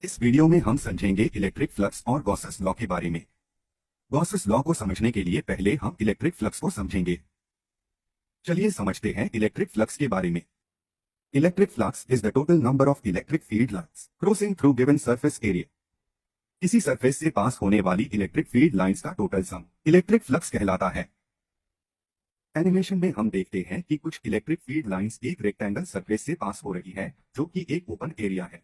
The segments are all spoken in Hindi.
इस वीडियो में हम समझेंगे इलेक्ट्रिक फ्लक्स और गॉसेस लॉ के बारे में। गॉसेस लॉ को समझने के लिए पहले हम इलेक्ट्रिक फ्लक्स को समझेंगे। चलिए समझते हैं इलेक्ट्रिक फ्लक्स के बारे में। Electric flux is the total number of electric field lines crossing through given surface area. किसी सरफेस से पास होने वाली इलेक्ट्रिक फील्ड लाइंस का टोटल सम इलेक्ट्रिक फ्लक्स कहलाता है। एनिमेशन में हम देखते हैं कि कुछ इलेक्ट्रिक फील्ड लाइंस एक रेक्टेंगल सरफेस से पास हो रही है जो कि एक ओपन एरिया है।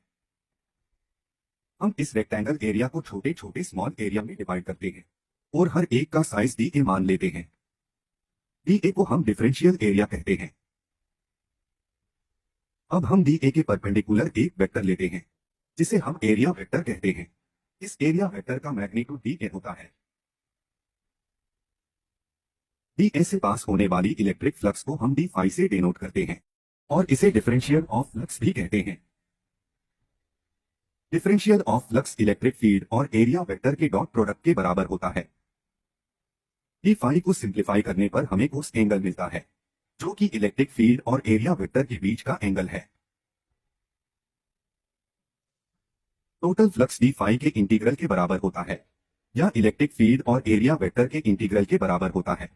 हम इस रेक्टेंगल एरिया को छोटे छोटे स्मॉल एरिया में डिवाइड करते हैं और हर एक का साइज डी ए मान लेते हैं। डी ए को हम डिफरेंशियल एरिया कहते हैं। अब हम डी ए के परपेंडिकुलर एक वेक्टर लेते हैं जिसे हम एरिया वेक्टर कहते हैं। इस एरिया वेक्टर का मैग्नीट्यूड डी ए होता है। डी ए से पास होने वाली इलेक्ट्रिक फ्लक्स को हम डी फाई से डिनोट करते हैं और इसे डिफरेंशियल ऑफ फ्लक्स भी कहते हैं। Differential of flux electric field और एरिया वेक्टर के डॉट प्रोडक्ट के बराबर होता है। डी फाई को सिंप्लीफाई करने पर हमें कोस एंगल मिलता है जो कि इलेक्ट्रिक फील्ड और एरिया वेक्टर के बीच का एंगल है। टोटल फ्लक्स डी फाई के इंटीग्रल के बराबर होता है या इलेक्ट्रिक फील्ड और एरिया वेक्टर के इंटीग्रल के बराबर होता है।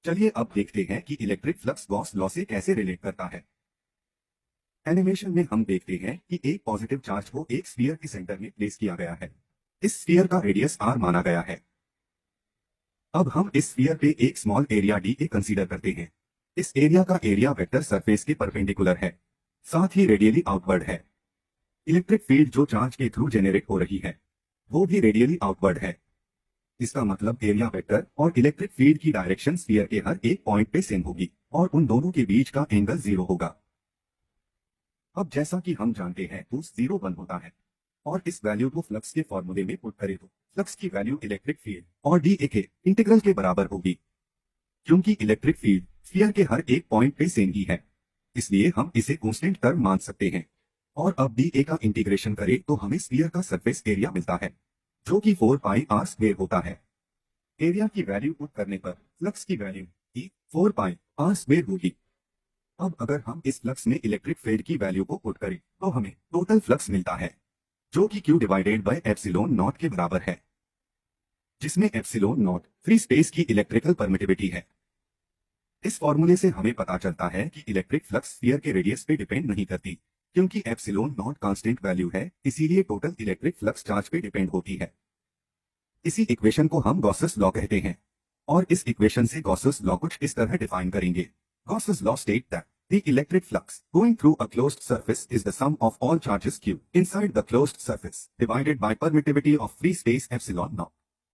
चलिए अब देखते हैं कि इलेक्ट्रिक फ्लक्स गॉस लॉ से कैसे रिलेट करता है। एनिमेशन में हम देखते हैं कि एक पॉजिटिव चार्ज को एक स्फीयर के सेंटर में प्लेस किया गया है। इस स्फीयर का रेडियस r माना गया है। अब हम इस स्फीयर पे एक small area D A consider करते हैं। इस एरिया का एरिया वेक्टर सरफेस के परपेंडिकुलर है, साथ ही रेडियली आउटवर्ड है। इलेक्ट्रिक फील्ड जो चार्ज के थ्रू जेनरेट हो रही है वो भी रेडियली आउटवर्ड है। इसका मतलब एरिया वेक्टर और इलेक्ट्रिक फील्ड की डायरेक्शन स्फीयर के हर एक पॉइंट पे सेम होगी और उन दोनों के बीच का एंगल 0 होगा। अब जैसा कि हम जानते हैं तो 0 1 होता है और इस वैल्यू को फ्लक्स के फॉर्मूले में पुट करें तो फ्लक्स की वैल्यू इलेक्ट्रिक फील्ड और डी ए के इंटीग्रल के बराबर होगी। क्योंकि इलेक्ट्रिक फील्ड स्फीयर के हर एक पॉइंट पे सेम ही है इसलिए हम इसे कांस्टेंट टर्म मान सकते हैं। और अब डी ए का इंटीग्रेशन करें तो हमें स्फीयर का सरफेस एरिया मिलता है जो कि 4 पाई आर स्क्वायर होता है। एरिया की वैल्यू पुट करने पर फ्लक्स की वैल्यू 4 पाई आर स्क्वायर होगी। अब अगर हम इस फ्लक्स में इलेक्ट्रिक फील्ड की वैल्यू को पुट करें तो हमें टोटल फ्लक्स मिलता है जो कि Q divided by epsilon not के बराबर है, जिसमें एप्सिलॉन नॉट फ्री स्पेस की इलेक्ट्रिकल परमिटिविटी है। इस फॉर्मूले से हमें पता चलता है कि इलेक्ट्रिक फ्लक्स स्फीयर के रेडियस पे डिपेंड नहीं करती क्योंकि एप्सिलॉन नॉट कांस्टेंट वैल्यू है, इसीलिए टोटल इलेक्ट्रिक फ्लक्स चार्ज पे डिपेंड होती है। इसी इक्वेशन को हम गॉसेस लॉ कहते हैं और इस इक्वेशन से गॉसेस लॉ कुछ इस तरह डिफाइन करेंगे। Gauss's law state that the electric flux going through a closed surface is the sum of all charges Q inside the closed surface divided by permittivity of free space epsilon naught.